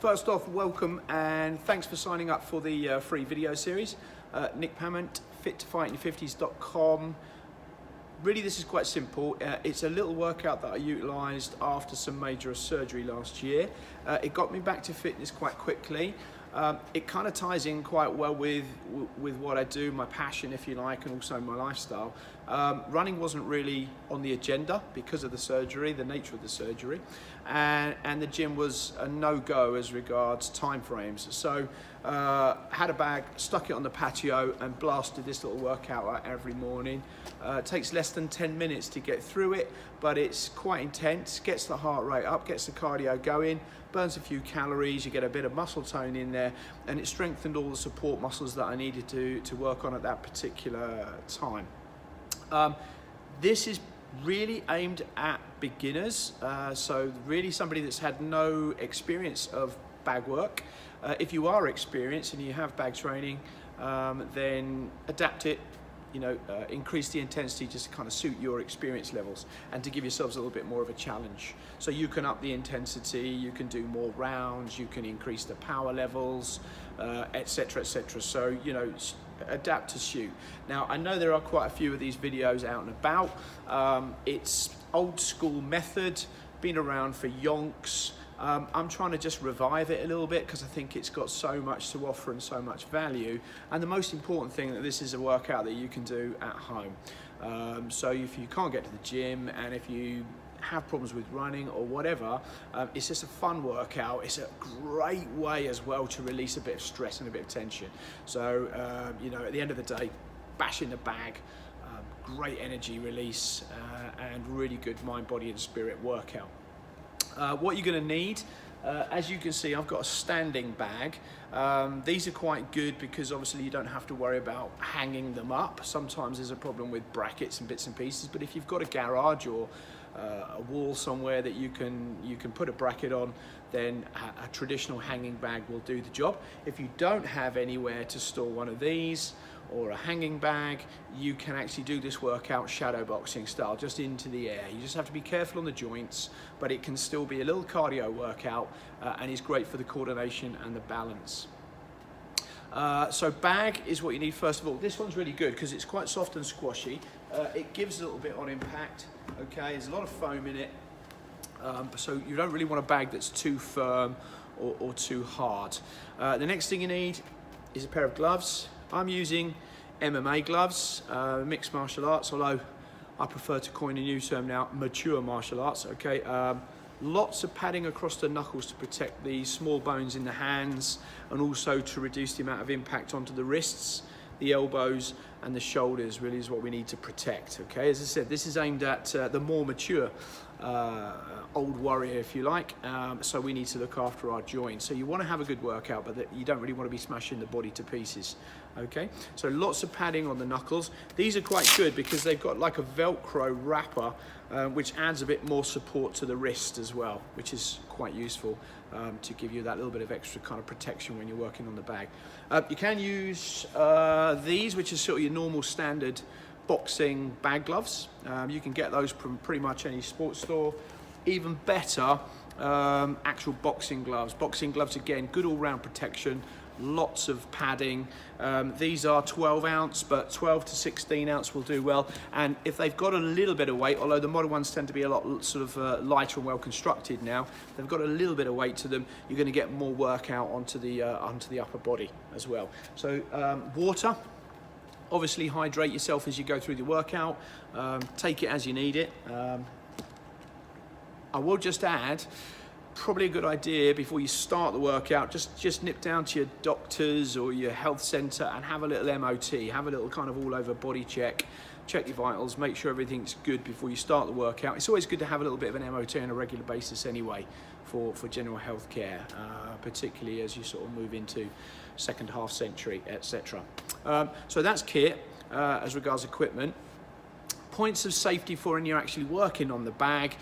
First off, welcome and thanks for signing up for the free video series. Nick Pament, fit2fightin50s.com. Really, this is quite simple. It's a little workout that I utilised after some major surgery last year. It got me back to fitness quite quickly. It kind of ties in quite well with what I do, my passion, if you like, and also my lifestyle. Running wasn't really on the agenda because of the surgery, the nature of the surgery, and the gym was a no-go as regards timeframes. So had a bag, stuck it on the patio and blasted this little workout out every morning. It takes less than 10 minutes to get through it, but it's quite intense, gets the heart rate up, gets the cardio going, burns a few calories, you get a bit of muscle tone in there, and it strengthened all the support muscles that I needed to work on at that particular time. This is really aimed at beginners, so really somebody that's had no experience of bag work. If you are experienced and you have bag training, then adapt it, increase the intensity just to kind of suit your experience levels and to give yourselves a little bit more of a challenge. So you can up the intensity, you can do more rounds, you can increase the power levels, etc, etc. So, adapt to suit. Now, I know there are quite a few of these videos out and about. It's old school method, been around for yonks. I'm trying to just revive it a little bit because I think it's got so much to offer and so much value. And the most important thing, that this is a workout that you can do at home. So if you can't get to the gym and if you have problems with running or whatever, it's just a fun workout. It's a great way as well to release a bit of stress and a bit of tension. So, at the end of the day, bash in the bag, great energy release, and really good mind, body and spirit workout. What you're going to need, as you can see, I've got a standing bag. These are quite good because obviously you don't have to worry about hanging them up. Sometimes there's a problem with brackets and bits and pieces, but if you've got a garage or a wall somewhere that you can put a bracket on, then a traditional hanging bag will do the job. If you don't have anywhere to store one of these or a hanging bag, you can actually do this workout shadow boxing style, just into the air. You just have to be careful on the joints, but it can still be a little cardio workout and is great for the coordination and the balance. So bag is what you need first of all. This one's really good because it's quite soft and squashy. It gives a little bit on impact, okay? There's a lot of foam in it, so you don't really want a bag that's too firm or too hard. The next thing you need is a pair of gloves. I'm using MMA gloves, mixed martial arts, although I prefer to coin a new term now, mature martial arts, okay? Lots of padding across the knuckles to protect the small bones in the hands and also to reduce the amount of impact onto the wrists, the elbows and the shoulders really is what we need to protect, okay? As I said, this is aimed at the more mature old warrior, if you like, so we need to look after our joints. So you want to have a good workout, but you don't really want to be smashing the body to pieces, okay? So lots of padding on the knuckles. These are quite good because they've got like a Velcro wrapper, which adds a bit more support to the wrist as well, which is quite useful to give you that little bit of extra kind of protection when you're working on the bag. You can use these, which is sort of your normal standard boxing bag gloves. You can get those from pretty much any sports store. Even better, actual boxing gloves. Boxing gloves, again, good all-round protection, lots of padding. These are 12 ounce, but 12 to 16 ounce will do well. And if they've got a little bit of weight, although the modern ones tend to be a lot sort of lighter and well constructed now, they've got a little bit of weight to them, you're going to get more workout onto the upper body as well. So water. Obviously hydrate yourself as you go through the workout. Take it as you need it. I will just add, probably a good idea before you start the workout, just nip down to your doctor's or your health centre and have a little MOT, have a little kind of all over body check your vitals, make sure everything's good before you start the workout. It's always good to have a little bit of an MOT on a regular basis anyway for general health care, particularly as you sort of move into second half century, etc. So that's kit as regards equipment. Points of safety for when you're actually working on the bag.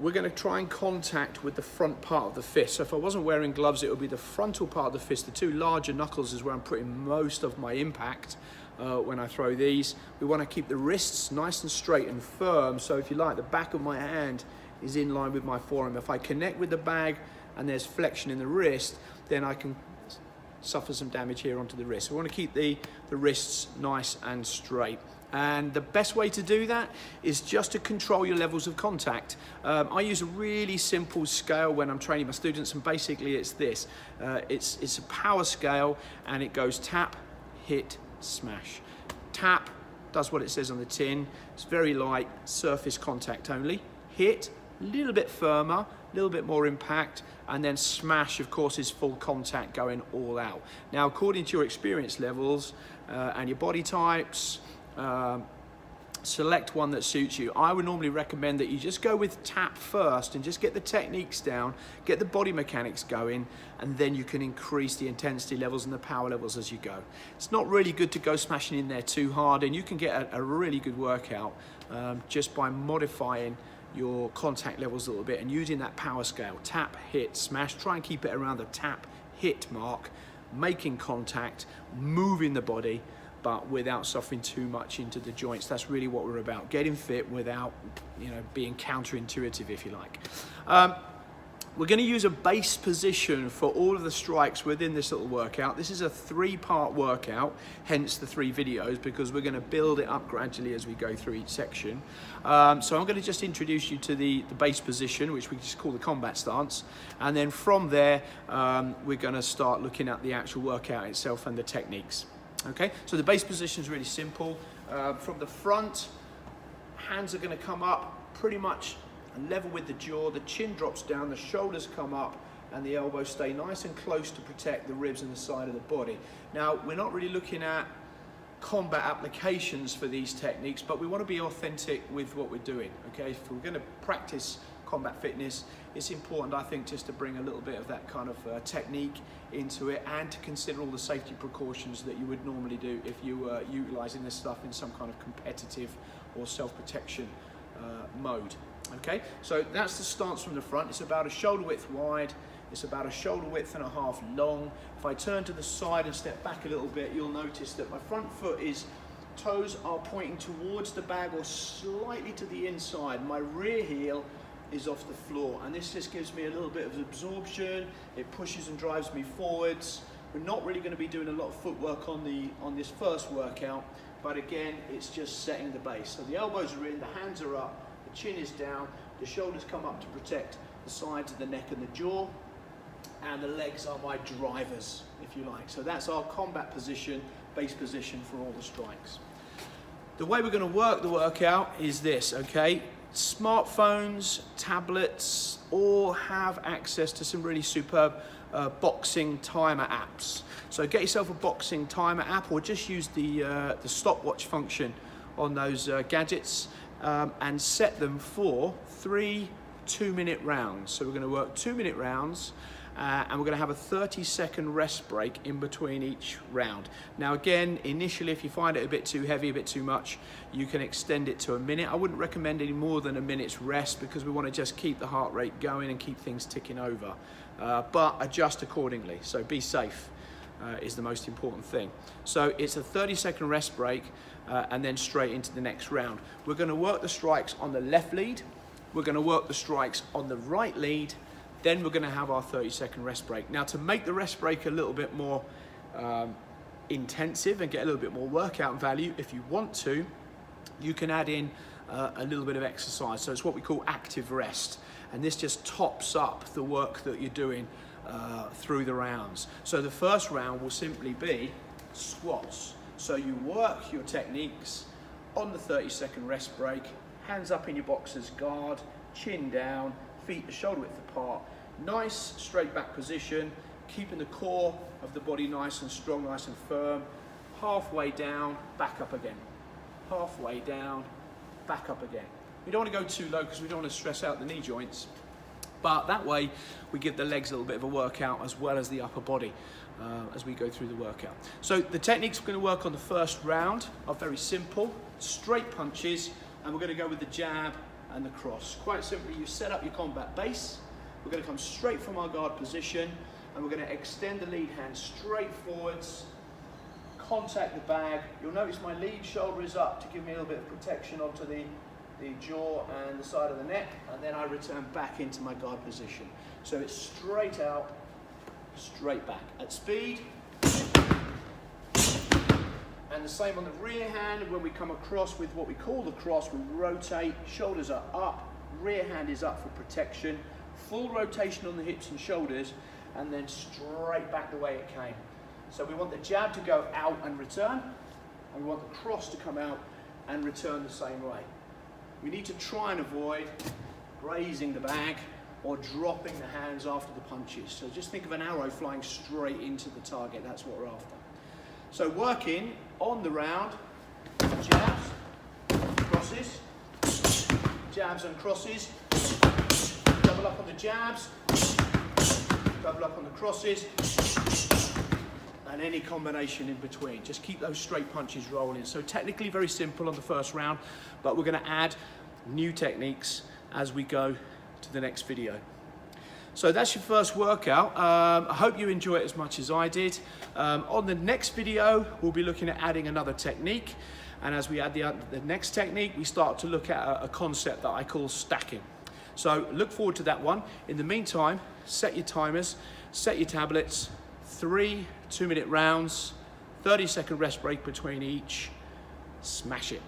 We're going to try and contact with the front part of the fist. So if I wasn't wearing gloves, it would be the frontal part of the fist. The two larger knuckles is where I'm putting most of my impact when I throw these. We want to keep the wrists nice and straight and firm. So if you like, the back of my hand is in line with my forearm. If I connect with the bag and there's flexion in the wrist, then I can suffer some damage here onto the wrist. So we want to keep the wrists nice and straight. And the best way to do that is just to control your levels of contact. I use a really simple scale when I'm training my students, and basically it's this. It's a power scale, and it goes tap, hit, smash. Tap does what it says on the tin. It's very light, surface contact only. Hit, a little bit firmer, a little bit more impact, and then smash, of course, is full contact going all out. Now, according to your experience levels and your body types, select one that suits you. I would normally recommend that you just go with tap first and just get the techniques down, get the body mechanics going, and then you can increase the intensity levels and the power levels as you go. It's not really good to go smashing in there too hard, and you can get a really good workout just by modifying your contact levels a little bit and using that power scale. Tap, hit, smash. Try and keep it around the tap, hit mark, making contact, moving the body, but without suffering too much into the joints. That's really what we're about, getting fit without, being counterintuitive, if you like. We're going to use a base position for all of the strikes within this little workout. This is a 3-part workout, hence the 3 videos, because we're going to build it up gradually as we go through each section. So I'm going to just introduce you to the base position, which we just call the combat stance. And then from there, we're going to start looking at the actual workout itself and the techniques. Okay, so the base position is really simple. From the front, hands are going to come up pretty much level with the jaw, the chin drops down, the shoulders come up, and the elbows stay nice and close to protect the ribs and the side of the body. Now, we're not really looking at combat applications for these techniques, but we want to be authentic with what we're doing, okay? If we're going to practice combat fitness, it's important, I think, just to bring a little bit of that kind of technique into it, and to consider all the safety precautions that you would normally do if you were utilizing this stuff in some kind of competitive or self-protection mode. Okay, so that's the stance from the front. It's about a shoulder width wide. It's about a shoulder width and a half long. If I turn to the side and step back a little bit, you'll notice that my front foot toes are pointing towards the bag or slightly to the inside. My rear heel is off the floor, and this just gives me a little bit of absorption. It pushes and drives me forwards. We're not really going to be doing a lot of footwork on this first workout, but again, it's just setting the base. So the elbows are in, the hands are up, the chin is down, the shoulders come up to protect the sides of the neck and the jaw, and the legs are my drivers, if you like. So that's our combat position, base position for all the strikes. The way we're going to work the workout is this, okay? Smartphones, tablets, all have access to some really superb boxing timer apps. So get yourself a boxing timer app, or just use the stopwatch function on those gadgets, and set them for 3 2-minute rounds. So we're going to work 2-minute rounds, and we're going to have a 30-second rest break in between each round. Now again, initially, if you find it a bit too heavy, a bit too much, you can extend it to a minute. I wouldn't recommend any more than a minute's rest, because we want to just keep the heart rate going and keep things ticking over, but adjust accordingly. So be safe is the most important thing. So it's a 30-second rest break, and then straight into the next round. We're going to work the strikes on the left lead, we're going to work the strikes on the right lead, then we're going to have our 30-second rest break. Now, to make the rest break a little bit more intensive and get a little bit more workout value, if you want to, you can add in a little bit of exercise. So it's what we call active rest, and this just tops up the work that you're doing through the rounds. So the first round will simply be squats. So you work your techniques on the 30-second rest break, hands up in your boxer's guard, chin down, feet shoulder width apart, nice straight back position, keeping the core of the body nice and strong, nice and firm. Halfway down, back up again. Halfway down, back up again. We don't want to go too low because we don't want to stress out the knee joints, but that way we give the legs a little bit of a workout as well as the upper body as we go through the workout. So the techniques we're going to work on the first round are very simple, straight punches, and we're going to go with the jab and the cross. Quite simply, you set up your combat base. We're going to come straight from our guard position, and we're going to extend the lead hand straight forwards, contact the bag. You'll notice my lead shoulder is up to give me a little bit of protection onto the the jaw and the side of the neck, and then I return back into my guard position. So it's straight out, straight back. At speed, and the same on the rear hand. When we come across with what we call the cross, we rotate, shoulders are up, rear hand is up for protection, full rotation on the hips and shoulders, and then straight back the way it came. So we want the jab to go out and return, and we want the cross to come out and return the same way. We need to try and avoid grazing the bag or dropping the hands after the punches. So just think of an arrow flying straight into the target. That's what we're after. So working on the round, jabs, crosses, jabs and crosses, double up on the jabs, double up on the crosses, and any combination in between. Just keep those straight punches rolling. So technically very simple on the first round, but we're going to add new techniques as we go to the next video. So that's your first workout. I hope you enjoy it as much as I did. On the next video, we'll be looking at adding another technique. And as we add the next technique, we start to look at a concept that I call stacking. So look forward to that one. In the meantime, set your timers, set your tablets, 3 2-minute rounds, 30-second rest break between each. Smash it.